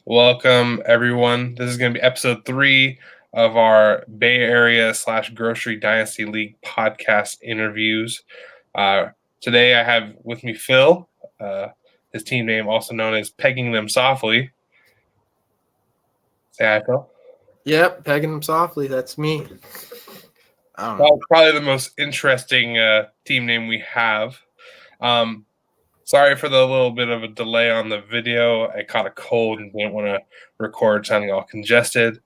Welcome, everyone. This is going to be episode 3 of our Bay Area / Grocery Dynasty League podcast interviews. Today, I have with me Phil, his team name also known as Pegging Them Softly. Say hi, Phil. Yep, Pegging Them Softly. That's me. Probably the most interesting team name we have. Sorry for the little bit of a delay on the video. I caught a cold and didn't want to record sounding all congested.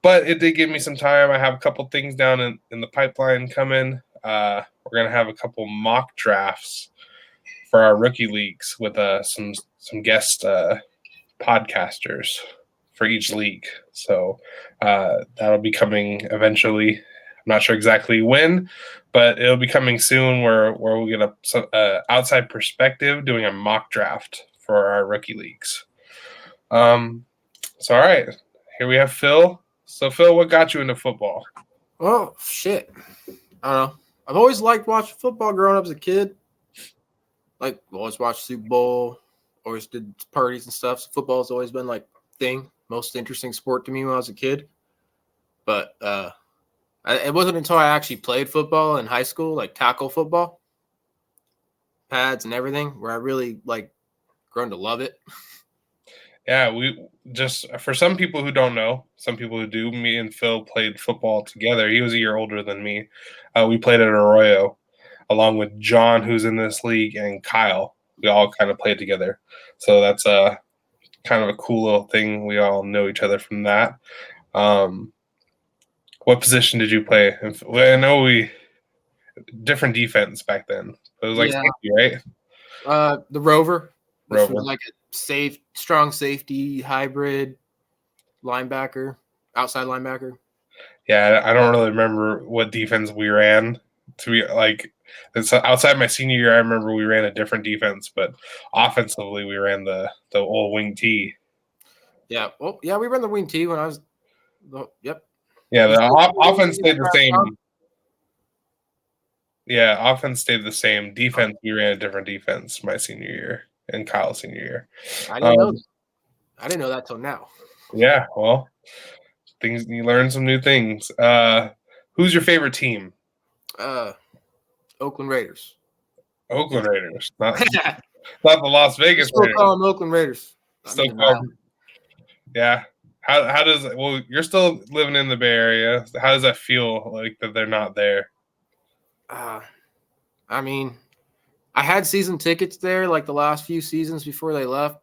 But it did give me some time. I have a couple things down in the pipeline coming. We're going to have a couple mock drafts for our rookie leagues with some guest podcasters for each league. So that'll be coming eventually. I'm not sure exactly when, but it'll be coming soon where we'll get a outside perspective doing a mock draft for our rookie leagues. All right, here we have Phil. So, Phil, what got you into football? Well, shit. I don't know. I've always liked watching football growing up as a kid. Like, always watched Super Bowl, always did parties and stuff. So football's always been, like, most interesting sport to me when I was a kid. But it wasn't until I actually played football in high school, like tackle football, pads and everything, where I really, like, grown to love it. Yeah, we just for some people who don't know, some people who do, me and Phil played football together. He was a year older than me. We played at Arroyo, along with John, who's in this league, and Kyle. We all kind of played together. So that's kind of a cool little thing. We all know each other from that. What position did you play? I know different defense back then. It was like safety, right? The Rover. Which was Rover. like a strong safety hybrid linebacker, outside linebacker. Yeah, I don't really remember what defense we ran. To be like, it's outside my senior year, I remember we ran a different defense, but offensively we ran the old wing T. Yeah, well, yeah, we ran the wing T when I was. Yep. Yeah, the offense stayed the same. Yeah, offense stayed the same. Defense, we ran a different defense my senior year and Kyle's senior year. I didn't know that. I didn't know that till now. Yeah, well, you learn some new things. Who's your favorite team? Oakland Raiders. Oakland Raiders, not the Las Vegas Still Raiders. call them Oakland Raiders. Still call them. Yeah. How does it? Well, you're still living in the Bay Area. How does that feel like that they're not there? I mean, I had season tickets there like the last few seasons before they left,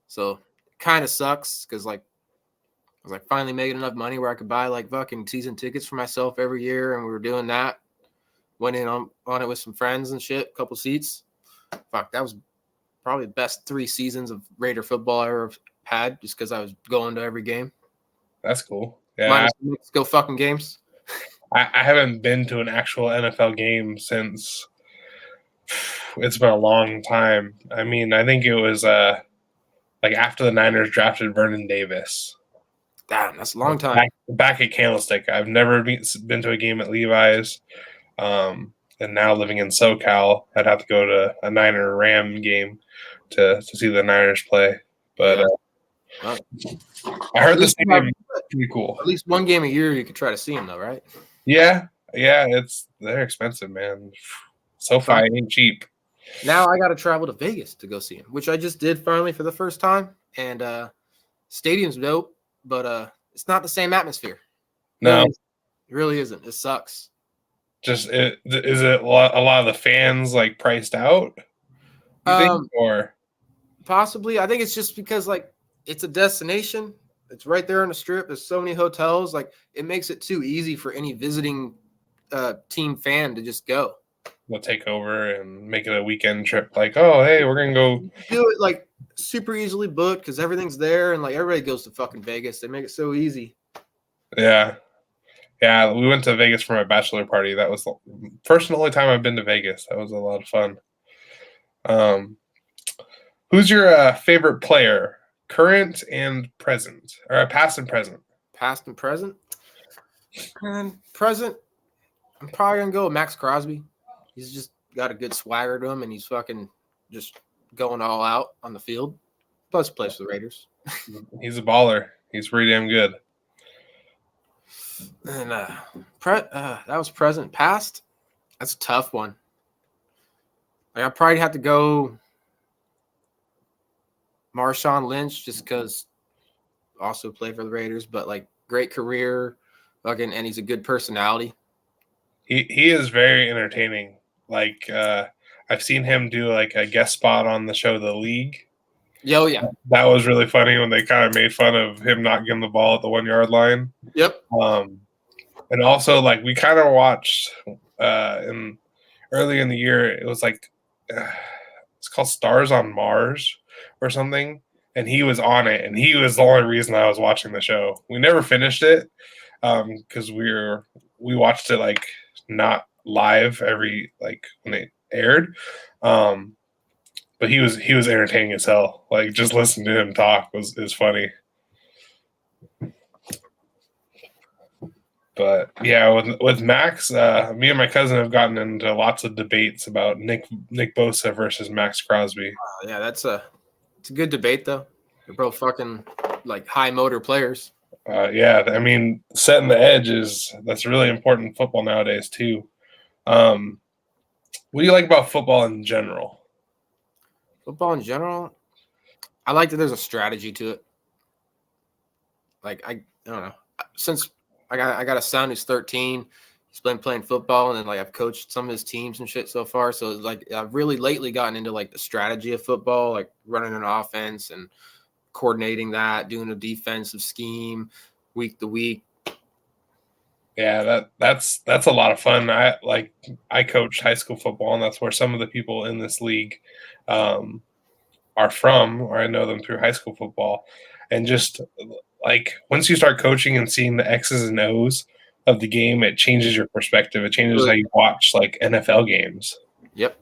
so it kind of sucks because like I was like finally making enough money where I could buy like fucking season tickets for myself every year, and we were doing that. Went in on it with some friends and shit, a couple seats. Fuck, that was probably the best 3 seasons of Raider football I ever had, just because I was going to every game. That's cool. Yeah, minus the Mexico fucking games. I haven't been to an actual NFL game since it's been a long time. I mean, I think it was like after the Niners drafted Vernon Davis. Damn, that's a long time. Back at Candlestick. I've never been to a game at Levi's. And now living in SoCal, I'd have to go to a Niner Ram game to see the Niners play. But I heard the stadium is pretty cool. At least one game a year you could try to see them, though, right? Yeah, they're expensive, man. SoFi ain't cheap. Now I got to travel to Vegas to go see him, which I just did finally for the first time. And stadium's dope, but it's not the same atmosphere. No, it really isn't. It sucks. Is it a lot of the fans like priced out? You think, or possibly? I think it's just because like it's a destination. It's right there on the strip. There's so many hotels. Like it makes it too easy for any visiting team fan to just go. They'll take over and make it a weekend trip. Like, oh, hey, we're gonna go do it like super easily booked because everything's there and like everybody goes to fucking Vegas. They make it so easy. Yeah. Yeah, we went to Vegas for my bachelor party. That was the first and only time I've been to Vegas. That was a lot of fun. Who's your favorite player, current and present, or past and present? Past and present? And present, I'm probably going to go with Max Crosby. He's just got a good swagger to him, and he's fucking just going all out on the field. Plus, plays for the Raiders. He's a baller. He's pretty damn good. And that was present. Past, that's a tough one. Like, I probably have to go Marshawn Lynch just because also played for the Raiders, but like great career, and he's a good personality. He is very entertaining. Like I've seen him do like a guest spot on the show The League. Oh, yeah. That was really funny when they kind of made fun of him not getting the ball at the 1 yard line. Yep. And also like we kind of watched early in the year, it was like it's called Stars on Mars or something, and he was on it, and he was the only reason I was watching the show. We never finished it because we watched it like not live every like when it aired, but he was entertaining as hell. Like just listening to him talk is funny. But yeah, with Max, me and my cousin have gotten into lots of debates about Nick Bosa versus Max Crosby. Yeah, it's a good debate though. They're both fucking like high motor players. Yeah, I mean, setting the edge that's really important in football nowadays too. What do you like about football in general? Football in general, I like that there's a strategy to it. Like I don't know, since I got a son who's 13. He's been playing football, and then like I've coached some of his teams and shit so far. So like I've really lately gotten into like the strategy of football, like running an offense and coordinating that, doing a defensive scheme week to week. Yeah, that's a lot of fun. I coached high school football, and that's where some of the people in this league are from, or I know them through high school football. And just like once you start coaching and seeing the X's and O's of the game, it changes your perspective. It changes how you watch like NFL games. Yep.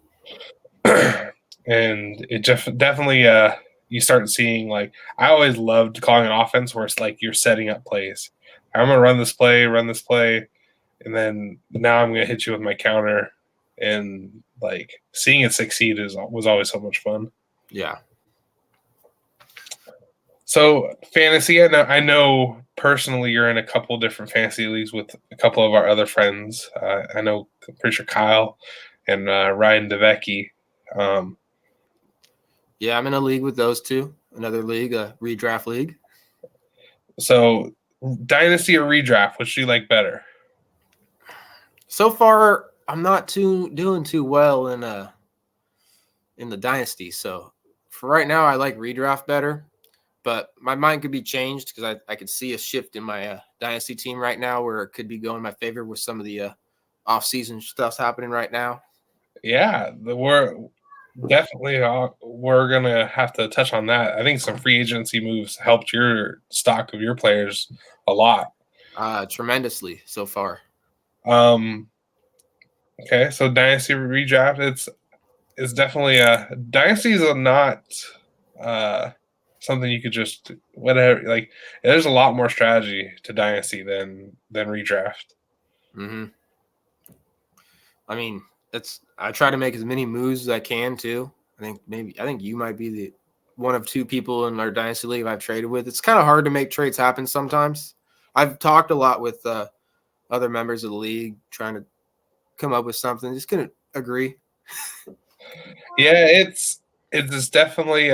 And it definitely you start seeing like I always loved calling an offense where it's like you're setting up plays. I'm gonna run this play, and then now I'm gonna hit you with my counter, and like seeing it succeed was always so much fun. Yeah. So fantasy, I know personally you're in a couple different fantasy leagues with a couple of our other friends. I'm pretty sure Kyle and Ryan DeVecchi. Yeah, I'm in a league with those two. Another league, a redraft league. So dynasty or redraft, which do you like better? So far, I'm not doing too well in the dynasty. So for right now, I like redraft better. But my mind could be changed because I could see a shift in my dynasty team right now where it could be going in my favor with some of the off-season stuff's happening right now. Yeah, we're going to have to touch on that. I think some free agency moves helped your stock of your players a lot. Tremendously so far. Okay, so dynasty redraft, it's definitely dynasty is not something you could just whatever. Like there's a lot more strategy to dynasty than redraft. Mm-hmm. I mean, I try to make as many moves as I can too. I think you might be the one of two people in our dynasty league I've traded with. It's kind of hard to make trades happen sometimes. I've talked a lot with other members of the league trying to come up with something. Just couldn't agree. Yeah, it's definitely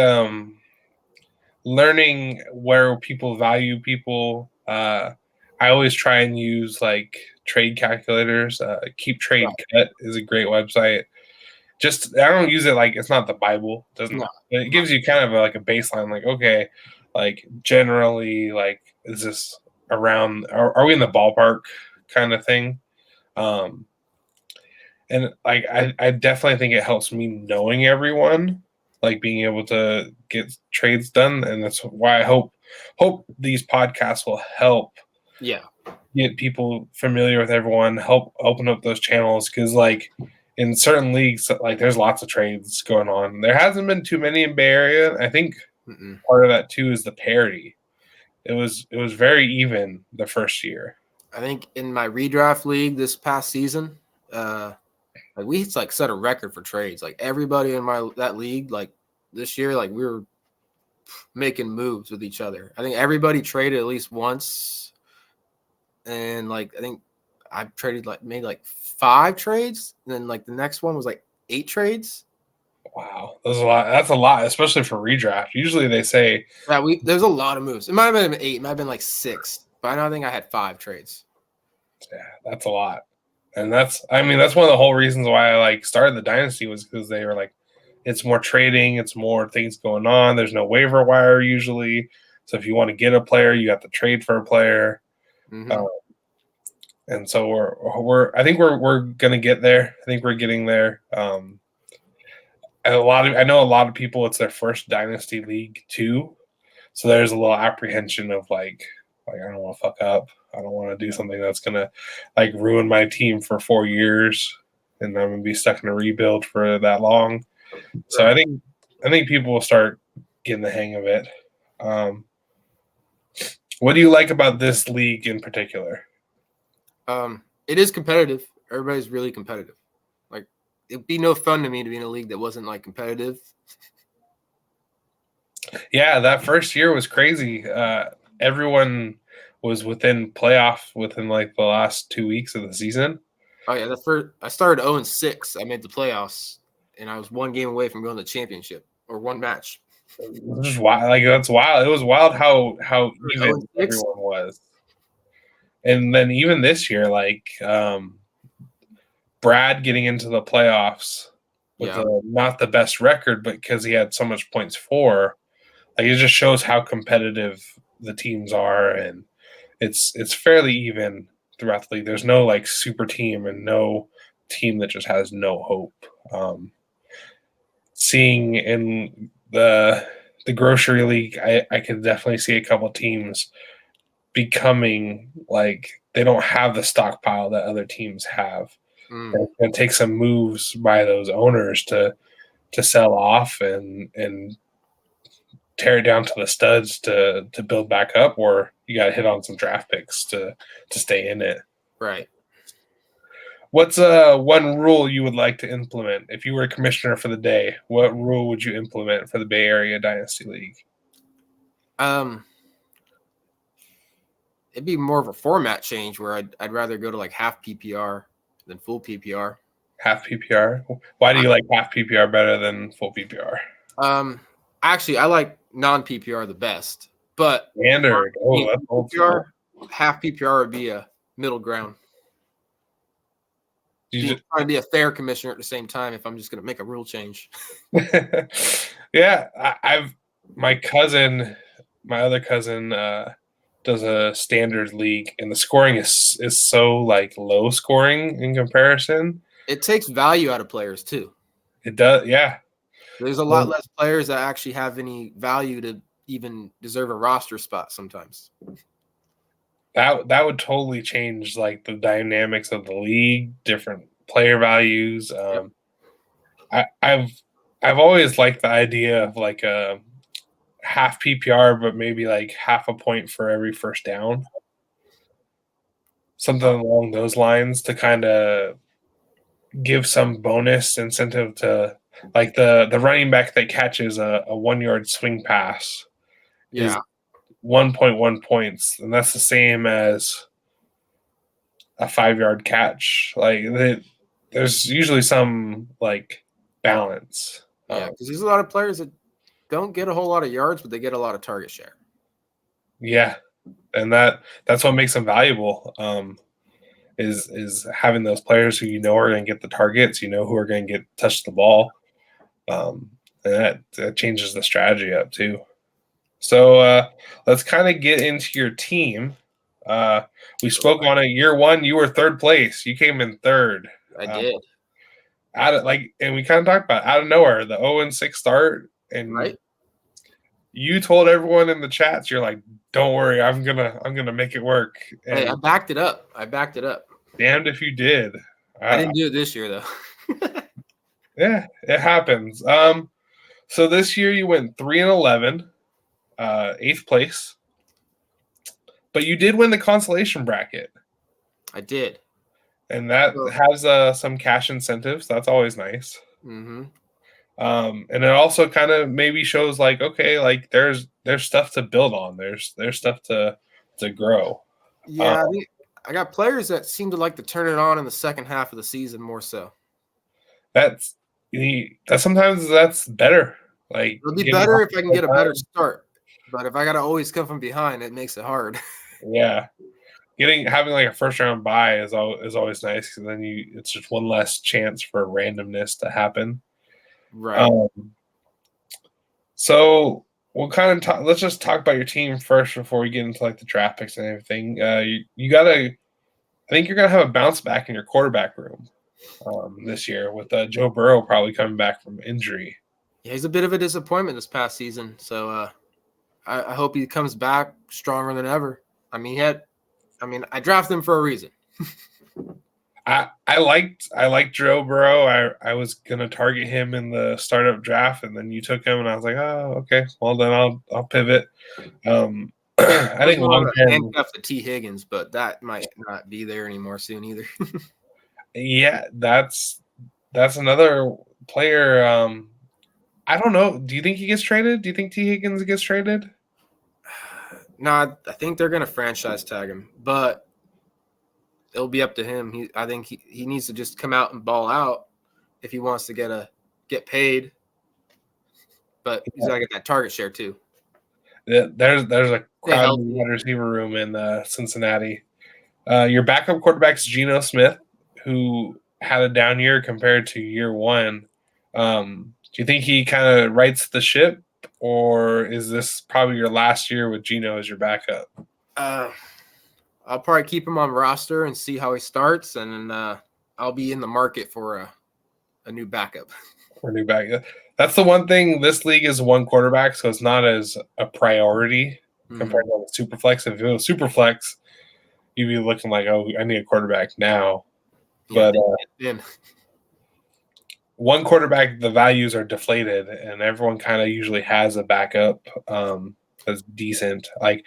learning where people value people. I always try and use like trade calculators. Keep Trade Cut is a great website. Just I don't use it like it's not the Bible. It gives you kind of like a baseline. Like okay, like generally like is this around? Are we in the ballpark kind of thing? And like I definitely think it helps me knowing everyone, like being able to get trades done, and that's why I hope these podcasts will help. Yeah. Get people familiar with everyone, help open up those channels because like in certain leagues, like there's lots of trades going on. There hasn't been too many in Bay Area. I think part of that too is the parity. It was very even the first year. I think in my redraft league this past season, like we set a record for trades. Like everybody in that league, like this year, like we were making moves with each other. I think everybody traded at least once, and like I think I traded made 5 trades, and then like the next one was like 8 trades. Wow, that's a lot. That's a lot, especially for redraft. Usually they say There's a lot of moves. It might have been 8, it might have been like 6, but I don't think I had 5 trades. Yeah, that's a lot. And that's one of the whole reasons why I like started the dynasty was because they were like, it's more trading, it's more things going on. There's no waiver wire usually, so if you want to get a player, you have to trade for a player. Mm-hmm. And so I think we're gonna get there. I think we're getting there. And I know a lot of people, it's their first dynasty league too, so there's a little apprehension of like I don't want to fuck up. I don't want to do something that's gonna like ruin my team for 4 years, and I'm gonna be stuck in a rebuild for that long. So I think people will start getting the hang of it. What do you like about this league in particular? It is competitive. Everybody's really competitive. Like it'd be no fun to me to be in a league that wasn't like competitive. Yeah, that first year was crazy. Everyone was within playoff within like the last 2 weeks of the season. Oh yeah, I started 0-6. I made the playoffs, and I was 1 game away from going to the championship or 1 match. Just wild, like that's wild. It was wild how even everyone was. And then even this year, like Brad getting into the playoffs with not the best record, but because he had so much points for, like it just shows how competitive the teams are, and it's fairly even throughout the league. There's no like super team and no team that just has no hope. Seeing in the grocery league, I could definitely see a couple teams becoming like they don't have the stockpile that other teams have. It's going to take some moves by those owners to sell off and tear it down to the studs to build back up, or you got to hit on some draft picks to stay in it. Right. What's one rule you would like to implement if you were a commissioner for the day? What rule would you implement for the Bay Area Dynasty League? It'd be more of a format change where I'd rather go to like half PPR than full PPR. Half PPR? Why do you like half PPR better than full PPR? Actually, I like non-PPR the best, but standard. Oh, that's old PPR, half PPR would be a middle ground. Trying to be a fair commissioner at the same time if I'm just going to make a rule change. Yeah, my other cousin does a standard league, and the scoring is so like low scoring in comparison. It takes value out of players too. It does, yeah. There's a lot less players that actually have any value to even deserve a roster spot sometimes. That would totally change like the dynamics of the league, different player values. I've always liked the idea of like a half PPR, but maybe like half a point for every first down. Something along those lines to kind of give some bonus incentive to like the running back that catches a 1 yard swing pass. Yeah. 1.1 points, and that's the same as a 5 yard catch. Like there's usually some like balance. Yeah, because there's a lot of players that don't get a whole lot of yards, but they get a lot of target share. Yeah, and that's what makes them valuable. Is having those players who are going to get the targets, who are going to touch the ball, and that changes the strategy up too. So let's kind of get into your team. We spoke on it. Year 1, you were third place. You came in third. I did. And we kind of talked about out of nowhere the 0-6 start, and right. You told everyone in the chats, you're like, "Don't worry, I'm gonna make it work." And hey, I backed it up. Damned if you did. I didn't do it this year though. Yeah, it happens. So this year you went 3-11, 8th place, but you did win the consolation bracket. I did, and that has some cash incentives. That's always nice. Mm-hmm. And it also kind of maybe shows like, okay, like there's stuff to build on. There's stuff to grow. Yeah, I got players that seem to like to turn it on in the second half of the season more so. That's sometimes that's better. Like It'll be better if I can get a better start, but if I got to always come from behind, it makes it hard. Yeah, having like a first round bye is always nice because then it's just one less chance for randomness to happen. Right. So we'll kind of let's just talk about your team first before we get into like the draft picks and everything. You gotta, I think you're gonna have a bounce back in your quarterback room this year with Joe Burrow probably coming back from injury. Yeah, he's a bit of a disappointment this past season, so I hope he comes back stronger than ever. I mean, I drafted him for a reason. I liked Joe Burrow. I was gonna target him in the startup draft, and then you took him, and I was like, oh, okay. Well, then I'll pivot. I think long term, handcuff the T. Higgins, but that might not be there anymore soon either. yeah, that's another player. I don't know. Do you think he gets traded? Do you think T. Higgins gets traded? No, I think they're gonna franchise tag him, but it'll be up to him. I think he needs to just come out and ball out if he wants to get paid. But he's gotta get that target share too. There's a crowded wide receiver room in Cincinnati. Your backup quarterback is Geno Smith, who had a down year compared to year one. Do you think he kind of rights the ship, or is this probably your last year with Geno as your backup? I'll probably keep him on roster and see how he starts, and then I'll be in the market for a new backup. For a new backup. That's the one thing. This league is one quarterback, so it's not as a priority compared to the Superflex. If it was Superflex, you'd be looking like, oh, I need a quarterback now. Yeah, but one quarterback, the values are deflated, and everyone kind of usually has a backup that's decent. Like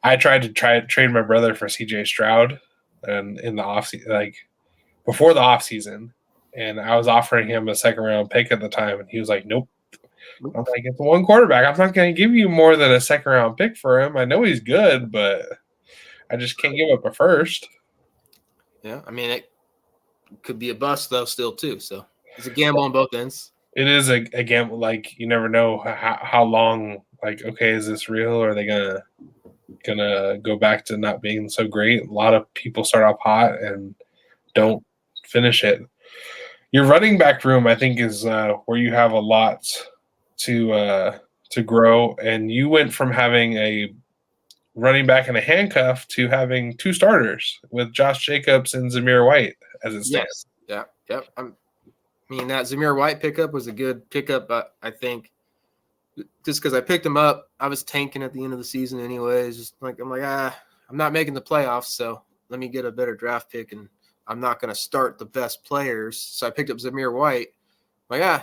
I tried to trade my brother for CJ Stroud, and in the offseason, like before the offseason, and I was offering him a second round pick at the time, and he was like, "Nope." I'm like, "It's one quarterback. I'm not going to give you more than a second round pick for him. I know he's good, but I just can't give up a first." Yeah, I mean it could be a bust though, still too. So it's a gamble on both ends. It is a gamble. Like you never know how long. Like, okay, is this real? Or are they gonna go back to not being so great? A lot of people start off hot and don't finish it. Your running back room, I think, is where you have a lot to grow. And you went from having a running back in a handcuff to having two starters with Josh Jacobs and Zamir White as it stands. Yes. Yeah. Yep. I mean, that Zamir White pickup was a good pickup, but I think just because I picked him up, I was tanking at the end of the season anyways. Just like I'm not making the playoffs, so let me get a better draft pick, and I'm not going to start the best players. So I picked up Zamir White.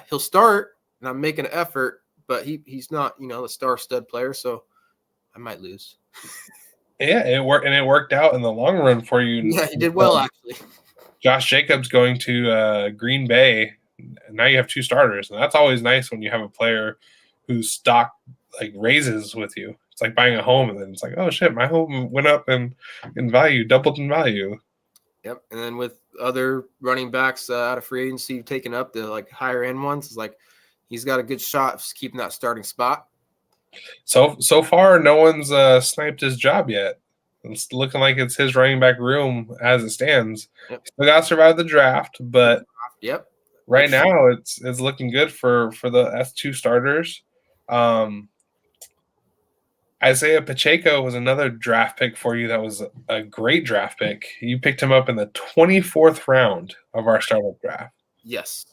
He'll start, and I'm making an effort, but he's not, the star stud player, so I might lose. Yeah, it worked out in the long run for you. Yeah, he did well actually. Josh Jacobs going to Green Bay. Now you have two starters, and that's always nice when you have a player whose stock like raises with you. It's like buying a home, and then it's like, oh shit, my home went up in value, doubled in value. Yep, and then with other running backs out of free agency taking up the like higher end ones, it's like he's got a good shot of keeping that starting spot. So far, no one's sniped his job yet. It's looking like it's his running back room as it stands. Yep. Still got to survive the draft, but yep, right now it's looking good for the S2 starters. Isaiah Pacheco was another draft pick for you. That was a great draft pick. You picked him up in the 24th round of our startup draft. Yes,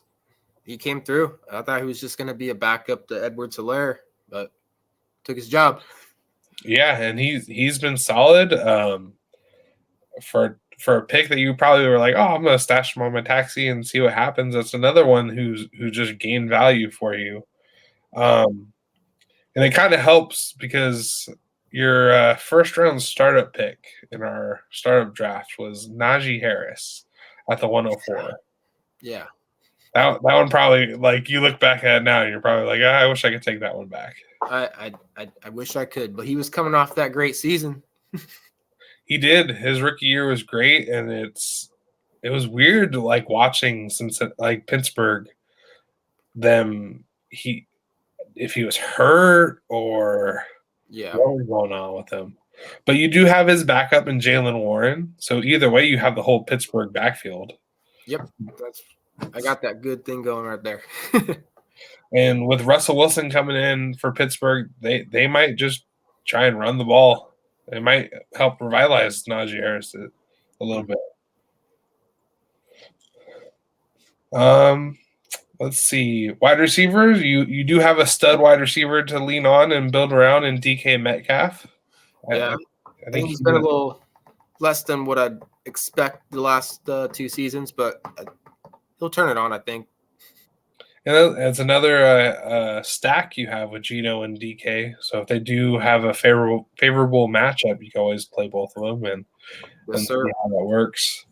he came through. I thought he was just going to be a backup to Edwards-Helaire, but took his job. Yeah, and he's been solid. For a pick that you probably were like, oh, I'm gonna stash him on my taxi and see what happens. That's another one who just gained value for you. And it kind of helps because your first round startup pick in our startup draft was Najee Harris at the 104. Yeah. That one probably, like, you look back at it now, you're probably like, I wish I could take that one back. I wish I could, but he was coming off that great season. He did. His rookie year was great, and it was weird, like, watching like Pittsburgh. If he was hurt or what was going on with him. But you do have his backup in Jalen Warren, so either way, you have the whole Pittsburgh backfield. Yep, I got that good thing going right there. And with Russell Wilson coming in for Pittsburgh, they might just try and run the ball. It might help revitalize Najee Harris a little bit. Let's see. Wide receivers, you do have a stud wide receiver to lean on and build around in DK Metcalf. Yeah, I think he's been a little less than what I'd expect the last 2 seasons, but he'll turn it on, I think. And that's another stack you have with Geno and DK. So if they do have a favorable matchup, you can always play both of them and see how that works.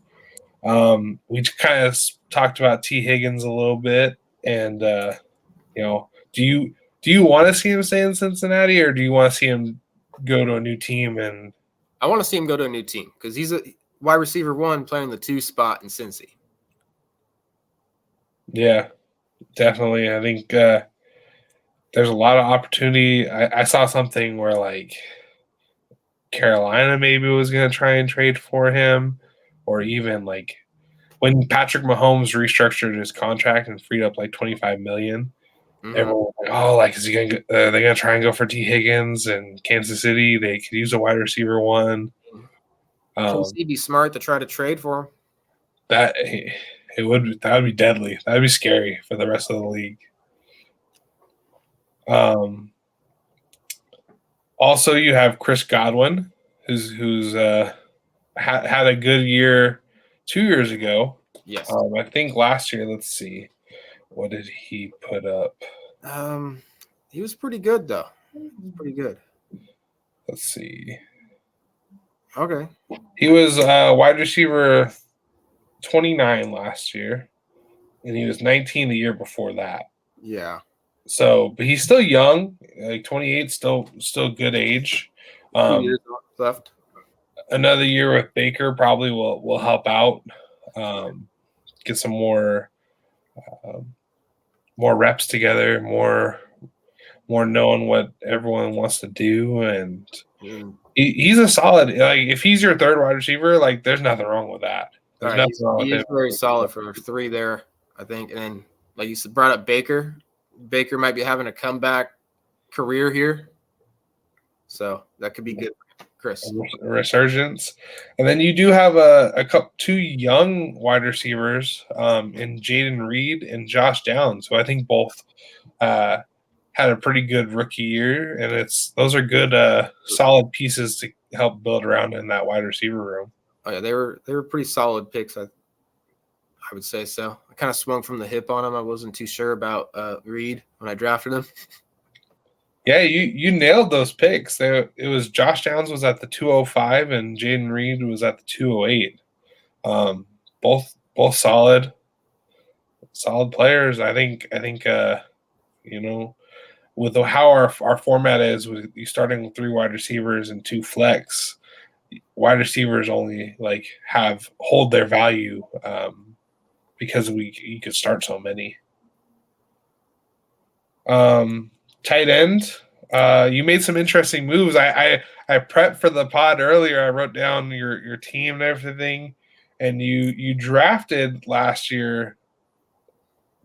We kind of talked about T. Higgins a little bit, and do you want to see him stay in Cincinnati, or do you want to see him go to a new team? And I want to see him go to a new team because he's a wide receiver 1 playing the 2 spot in Cincy. Yeah. Definitely. I think there's a lot of opportunity. I saw something where, like, Carolina maybe was going to try and trade for him, or even, like, when Patrick Mahomes restructured his contract and freed up like $25 million, everyone was like, "Oh, like, is he going to? They're going to try and go for T. Higgins and Kansas City. They could use a wide receiver 1." Would he be smart to try to trade for him? That would be deadly. That would be scary for the rest of the league. Also, you have Chris Godwin, who's had a good year 2 years ago. Yes. I think last year. Let's see, what did he put up? He was pretty good though. Pretty good. Let's see. Okay. He was wide receiver 29 last year, and he was 19 the year before that. Yeah. So, but he's still young, like 28, still good age. 2 years left. Another year with Baker probably will help out, get some more reps together, more knowing what everyone wants to do, and he's a solid. Like, if he's your third wide receiver, like, there's nothing wrong with that. He is very solid for 3 there, I think. And then, like you said, brought up Baker. Baker might be having a comeback career here, so that could be good for Chris. A resurgence. And then you do have two young wide receivers in Jaden Reed and Josh Downs, who I think both had a pretty good rookie year, and those are good solid pieces to help build around in that wide receiver room. Oh yeah, they were pretty solid picks. I would say so. I kind of swung from the hip on him. I wasn't too sure about Reed when I drafted him. Yeah, you nailed those picks. It was Josh Downs was at the 205 and Jaden Reed was at the 208. Both solid players. I think with how our format is, with you starting with 3 wide receivers and 2 flex, wide receivers only hold their value because you could start so many. Tight end, you made some interesting moves. I prepped for the pod earlier. I wrote down your team and everything, and you drafted last year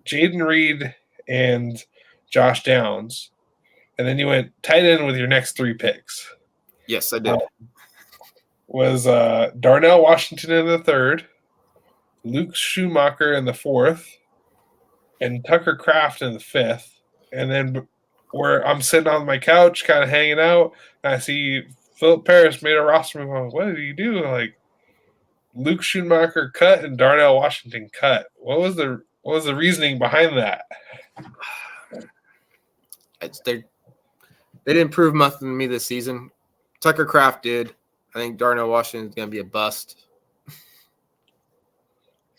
Jaden Reed and Josh Downs, and then you went tight end with your next 3 picks. Yes, I did. Was Darnell Washington in the 3rd, Luke Schumacher in the 4th, and Tucker Kraft in the 5th. And then where I'm sitting on my couch kind of hanging out, and I see Philip Paris made a roster move. I'm like, what did he do? Like, Luke Schumacher cut and Darnell Washington cut. What was the reasoning behind that? They didn't prove nothing to me this season. Tucker Kraft did. I think Darnell Washington is going to be a bust.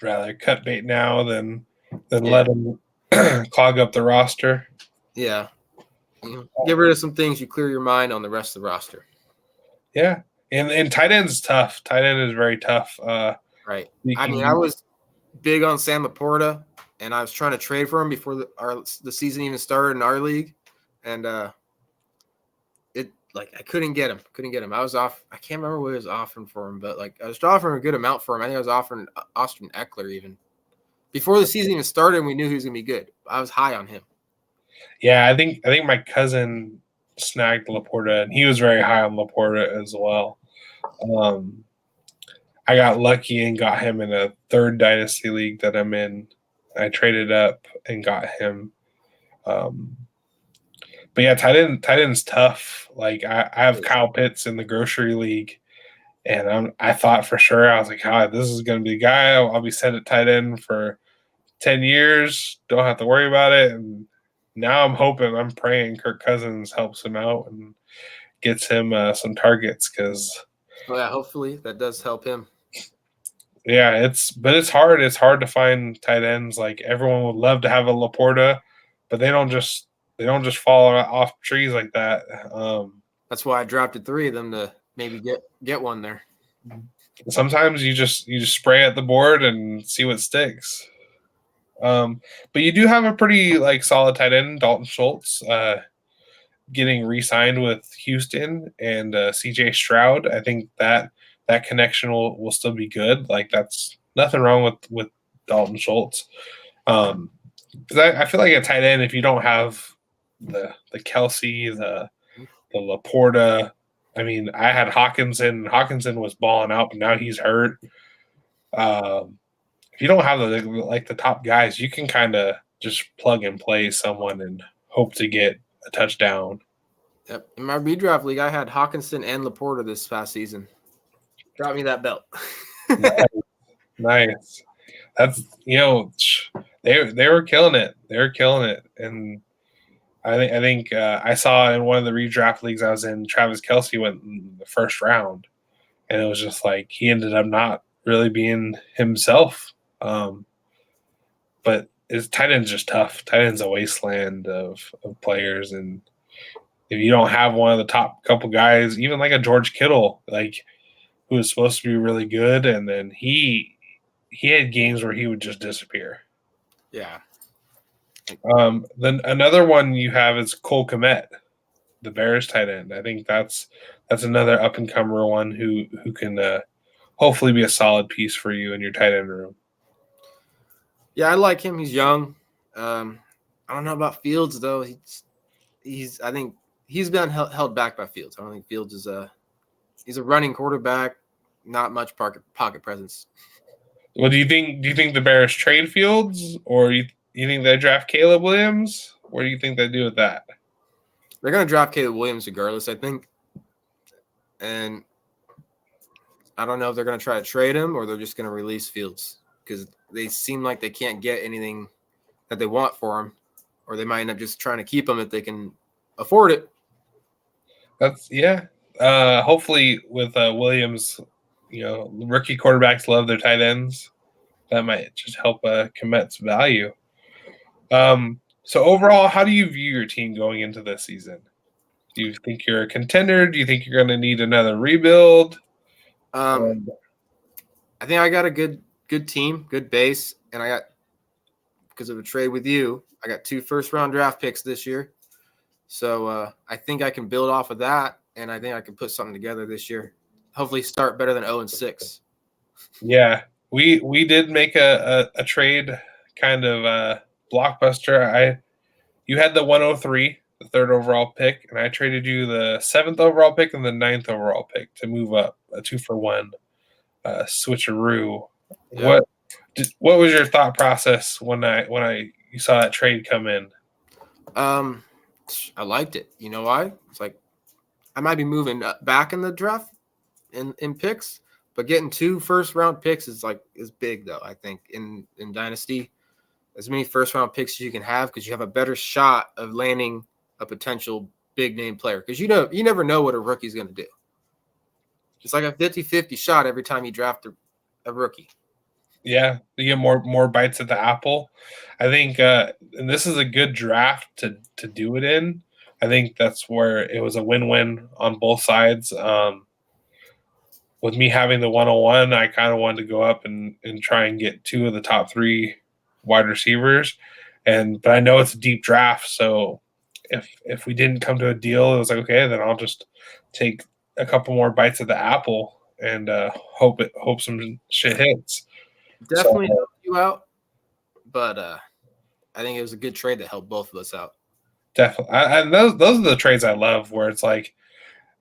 Rather cut bait now than Then let him clog up the roster. Yeah. Get rid of some things, you clear your mind on the rest of the roster. Yeah. And tight end is tough. Tight end is very tough. Right. I mean, I was big on Sam Laporta, and I was trying to trade for him before the season even started in our league. And I couldn't get him. I was off. I can't remember what I was offering for him, but I was offering a good amount for him. I think I was offering Austin Eckler even before the season even started. And we knew he was gonna be good. I was high on him. Yeah, I think my cousin snagged Laporta, and he was very high on Laporta as well. I got lucky and got him in a third dynasty league that I'm in. I traded up and got him. But yeah, tight end's tough. I have Kyle Pitts in the grocery league, and I thought for sure, I was like, this is going to be the guy. I'll be set at tight end for 10 years. Don't have to worry about it. And now I'm praying Kirk Cousins helps him out and gets him some targets because. Oh yeah, hopefully that does help him. Yeah, it's hard. It's hard to find tight ends. Everyone would love to have a Laporta, but they don't just fall off trees like that. That's why I drafted 3 of them to maybe get one there. Sometimes you just spray at the board and see what sticks. But you do have a pretty solid tight end, Dalton Schultz, getting re-signed with Houston, and CJ Stroud. I think that connection will still be good. That's nothing wrong with Dalton Schultz. Because I feel like a tight end, if you don't have the Kelsey, the Laporta. I mean, I had Hawkinson. Hawkinson was balling out, but now he's hurt. If you don't have the top guys, you can kind of just plug and play someone and hope to get a touchdown. Yep. In my redraft league, I had Hawkinson and Laporta this past season. Drop me that belt. Nice. That's they were killing it. They were killing it, and I think I saw in one of the redraft leagues I was in, Travis Kelce went in the first round, and it was just he ended up not really being himself. But his tight end's just tough. Tight end's a wasteland of players, and if you don't have one of the top couple guys, even a George Kittle, who was supposed to be really good, and then he had games where he would just disappear. Yeah. Then another one you have is Cole Kmet, the Bears tight end. I think that's another up and comer one who can hopefully be a solid piece for you in your tight end room. Yeah, I like him. He's young. I don't know about Fields though. I think he's been held back by Fields. I don't think Fields is he's a running quarterback, not much pocket presence. Well, do you think the Bears trade Fields, or you think they draft Caleb Williams? What do you think they do with that? They're going to draft Caleb Williams regardless, I think. And I don't know if they're going to try to trade him or they're just going to release Fields because they seem like they can't get anything that they want for him, or they might end up just trying to keep him if they can afford it. Hopefully with Williams, rookie quarterbacks love their tight ends. That might just help Kmet's value. So overall, how do you view your team going into this season? Do you think you're a contender? Do you think you're going to need another rebuild? I think I got a good team, good base, and I got, because of a trade with you, I got 2 first-round draft picks this year. So I think I can build off of that, and I think I can put something together this year. Hopefully start better than 0-6. Yeah, we did make a trade kind of blockbuster. You had the 103, the 3rd overall pick, and I traded you the 7th overall pick and the 9th overall pick to move up, a 2-for-1 switcheroo. Yeah. What was your thought process when you saw that trade come in? I liked it. You know why? It's I might be moving back in the draft in picks, but getting 2 first-round picks is big though. I think in Dynasty, as many first-round picks as you can have because you have a better shot of landing a potential big-name player because you never know what a rookie's going to do. It's like a 50-50 shot every time you draft a rookie. Yeah, you get more bites at the apple. I think, and this is a good draft to do it in. I think that's where it was a win-win on both sides. With me having the 101, I kind of wanted to go up and try and get two of the top three wide receivers. But I know it's a deep draft, so if we didn't come to a deal, it was like, okay, then I'll just take a couple more bites of the apple and hope some shit hits. So Definitely helped you out, but I think it was a good trade that helped both of us out. definitely, and those are the trades I love, where it's like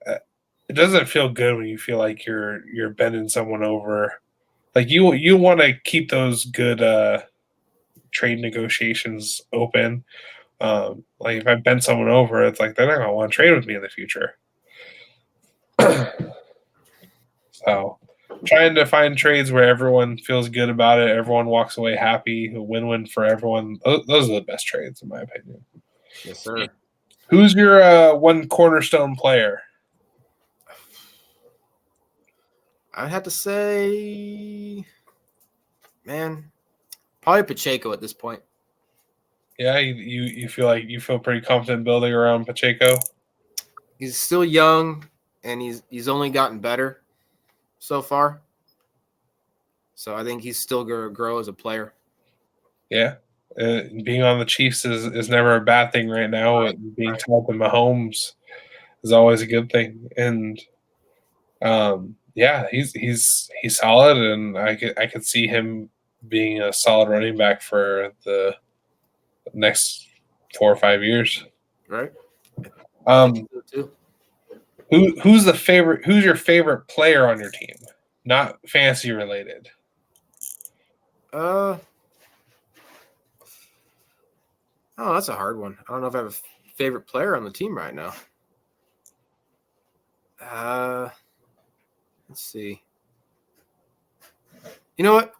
it doesn't feel good when you feel like you're bending someone over. Like you want to keep those good trade negotiations open. Like if I bend someone over, it's like they're not gonna want to trade with me in the future. So trying to find trades where everyone feels good about it, everyone walks away happy, a win-win for everyone. Those are the best trades, in my opinion. Yes, sir. Who's your one cornerstone player? I'd have to say, man, probably Pacheco at this point. Yeah, you feel pretty confident building around Pacheco. He's still young, and he's only gotten better so far. So I think he's still going to grow as a player. Yeah. Being on the Chiefs is never a bad thing right now. Being tied to Mahomes is always a good thing. And yeah, he's solid, and I could see him being a solid running back for the next 4 or 5 years. Right. Too. Who's your favorite player on your team? Not fantasy related. Oh, that's a hard one. I don't know if I have a favorite player on the team right now. Let's see. You know what?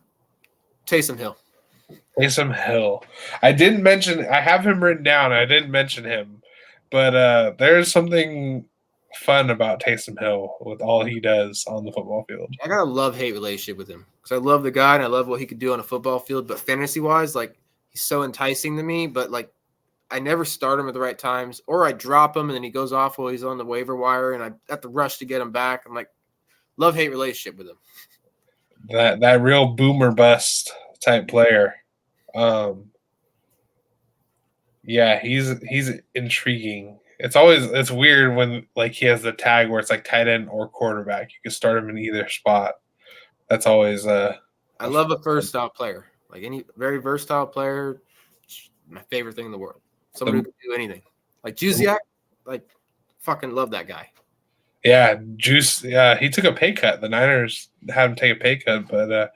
Taysom Hill. Taysom Hill. I have him written down. I didn't mention him, but there's something fun about Taysom Hill with all he does on the football field. I got a love-hate relationship with him because I love the guy and I love what he could do on a football field. But fantasy-wise, like he's so enticing to me. But like I never start him at the right times, or I drop him and then he goes off while he's on the waiver wire, and I have to rush to get him back. I'm like love-hate relationship with him. That real boomer bust type player. Yeah, he's intriguing. It's weird when like he has the tag where it's like tight end or quarterback. You can start him in either spot. That's always I love a versatile player. Like any very versatile player, my favorite thing in the world. Someone who can do anything. Like Jusiak, like fucking love that guy. Yeah, Juice. Yeah, he took a pay cut. The Niners had him take a pay cut, but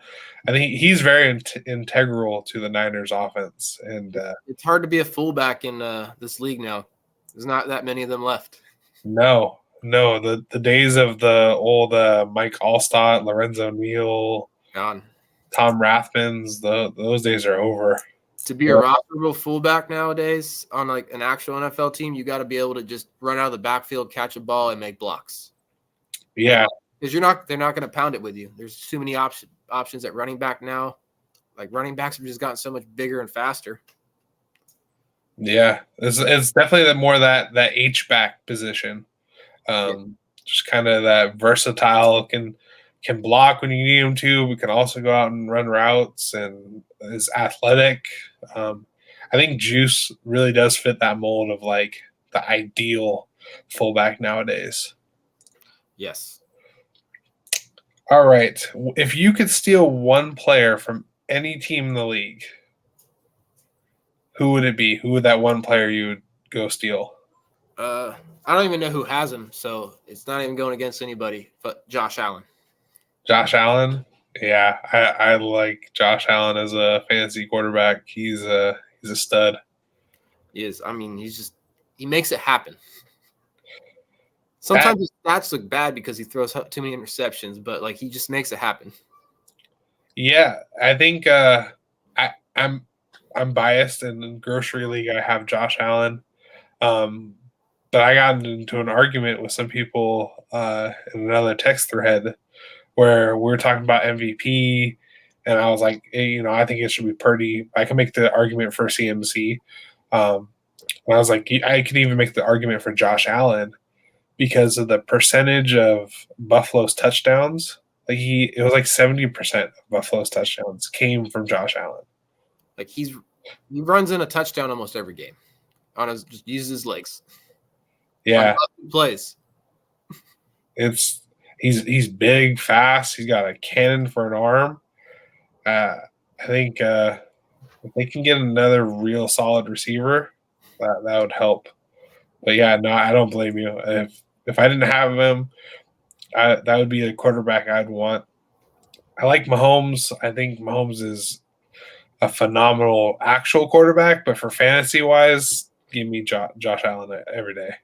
I think he's very integral to the Niners offense. And it's hard to be a fullback in this league now. There's not that many of them left. No. The days of the old Mike Allstott, Lorenzo Neal, gone. Tom Rathmans, those days are over. To be a rosterable fullback nowadays on like an actual NFL team, you got to be able to just run out of the backfield, catch a ball, and make blocks. Yeah, because they're not going to pound it with you. There's too many options at running back now. Like running backs have just gotten so much bigger and faster. Yeah, it's definitely more that H-back position. Just kind of that versatile, can block when you need him to, but can also go out and run routes and is athletic. I think Juice really does fit that mold of like the ideal fullback nowadays. Yes. All right. If you could steal one player from any team in the league, who would it be? Who would that one player you would go steal? I don't even know who has him, so it's not even going against anybody but Josh Allen. Josh Allen? Yeah, I like Josh Allen as a fantasy quarterback. He's a stud. He is. I mean, he makes it happen. Sometimes his stats look bad because he throws too many interceptions, but like he just makes it happen. Yeah, I think I'm biased, and in grocery league I have Josh Allen. But I got into an argument with some people in another text thread where we were talking about MVP, And I was like, I think it should be Purdy. I can make the argument for CMC. And I was like, I could even make the argument for Josh Allen because of the percentage of Buffalo's touchdowns. Like it was like 70% of Buffalo's touchdowns came from Josh Allen. Like he runs in a touchdown almost every game. Just uses his legs. Yeah, he plays. He's big, fast. He's got a cannon for an arm. I think if they can get another real solid receiver, that would help. But yeah, no, I don't blame you. If I didn't have him, that would be a quarterback I'd want. I like Mahomes. I think Mahomes is a phenomenal actual quarterback, but for fantasy wise, give me Josh Allen every day.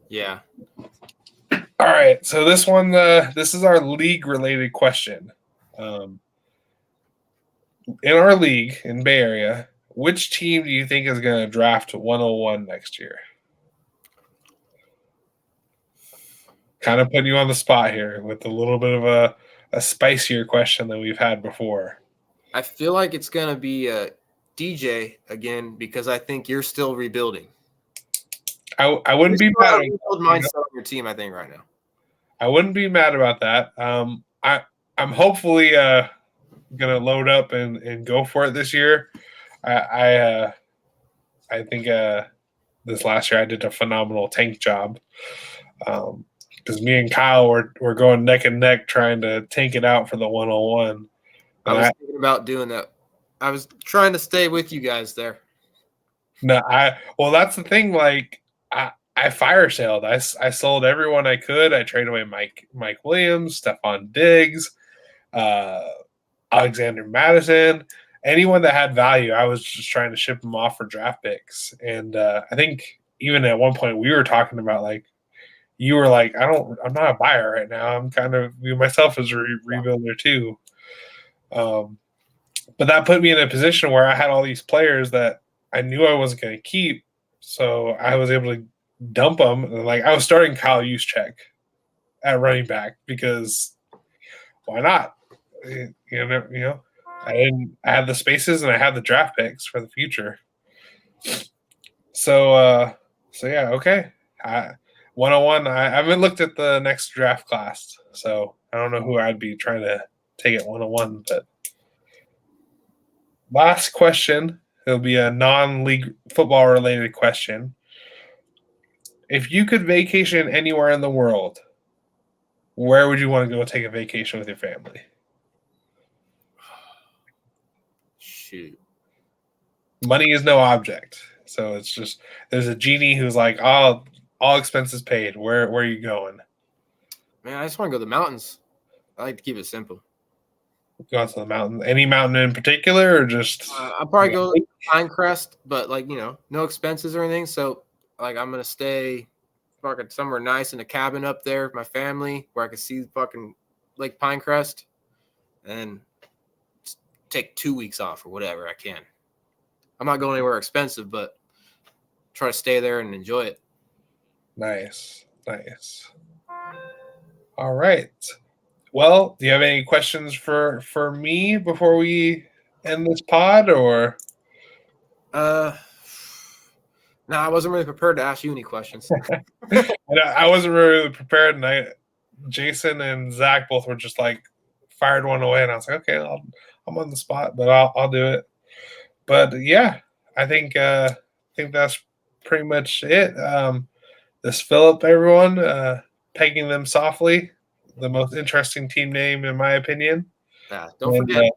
Yeah. All right. So this one, this is our league related question. In our league in Bay Area, which team do you think is going to draft 101 next year? Kind of putting you on the spot here with a little bit of a spicier question than we've had before. I feel like it's going to be DJ again because I think you're still rebuilding. I wouldn't be mad about mindset on your team, I think, right now. I wouldn't be mad about that. I'm hopefully gonna load up and go for it this year. I think this last year I did a phenomenal tank job because me and Kyle were going neck and neck trying to tank it out for the 101. I was thinking about doing that. I was trying to stay with you guys there. No, that's the thing. Like I fire sailed. I sold everyone I could. I traded away Mike Williams, Stephon Diggs, Alexander Madison, anyone that had value. I was just trying to ship them off for draft picks. And I think even at one point we were talking about like you were like, I'm not a buyer right now. I'm kind of view myself as a rebuilder too. But that put me in a position where I had all these players that I knew I wasn't going to keep. So I was able to dump them. And like I was starting Kyle Juszczyk at running back because why not? I had the spaces and I had the draft picks for the future. So yeah, okay. 101. I haven't looked at the next draft class, so I don't know who I'd be trying to take at 101. But last question. It'll be a non-league football related question. If you could vacation anywhere in the world, where would you want to go take a vacation with your family? Shoot. Money is no object. So it's just there's a genie who's like, all expenses paid. Where are you going? Man, I just want to go to the mountains. I like to keep it simple. Go out to the mountain. Any mountain in particular, or just? I'll probably go to Pinecrest, but no expenses or anything. So I'm gonna stay fucking somewhere nice in a cabin up there with my family where I can see fucking Lake Pinecrest, and take 2 weeks off or whatever I can. I'm not going anywhere expensive, but try to stay there and enjoy it. Nice. All right. Well, do you have any questions for me before we end this pod, or? No, I wasn't really prepared to ask you any questions. I wasn't really prepared, and Jason and Zach both were just like fired one away, and I was like, okay, I'm on the spot, but I'll do it. But yeah, I think that's pretty much it. This Phillip, everyone, pegging them softly. The most interesting team name, in my opinion. Yeah, don't forget.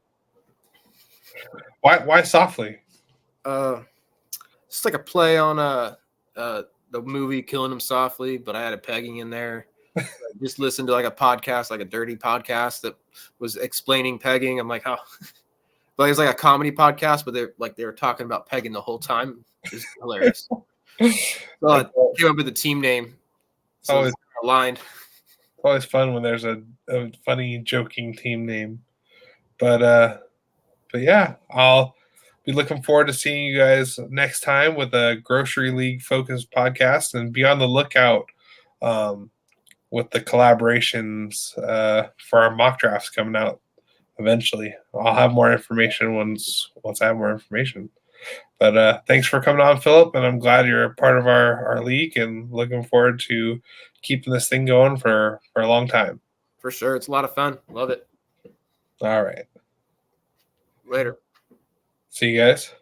Why softly? It's like a play on the movie Killing Him Softly, but I had a pegging in there. I just listened to like a podcast, like a dirty podcast that was explaining pegging. I'm like, oh, but it was like a comedy podcast, but they were talking about pegging the whole time. It's hilarious. So I came up with a team name. So it's aligned. It's always fun when there's a funny, joking team name. But yeah, I'll be looking forward to seeing you guys next time with a Grocery League focused podcast, and be on the lookout with the collaborations for our mock drafts coming out eventually. I'll have more information once I have more information. But thanks for coming on, Philip, and I'm glad you're a part of our league and looking forward to keeping this thing going for a long time. For sure. It's a lot of fun. Love it. All right. Later. See you guys.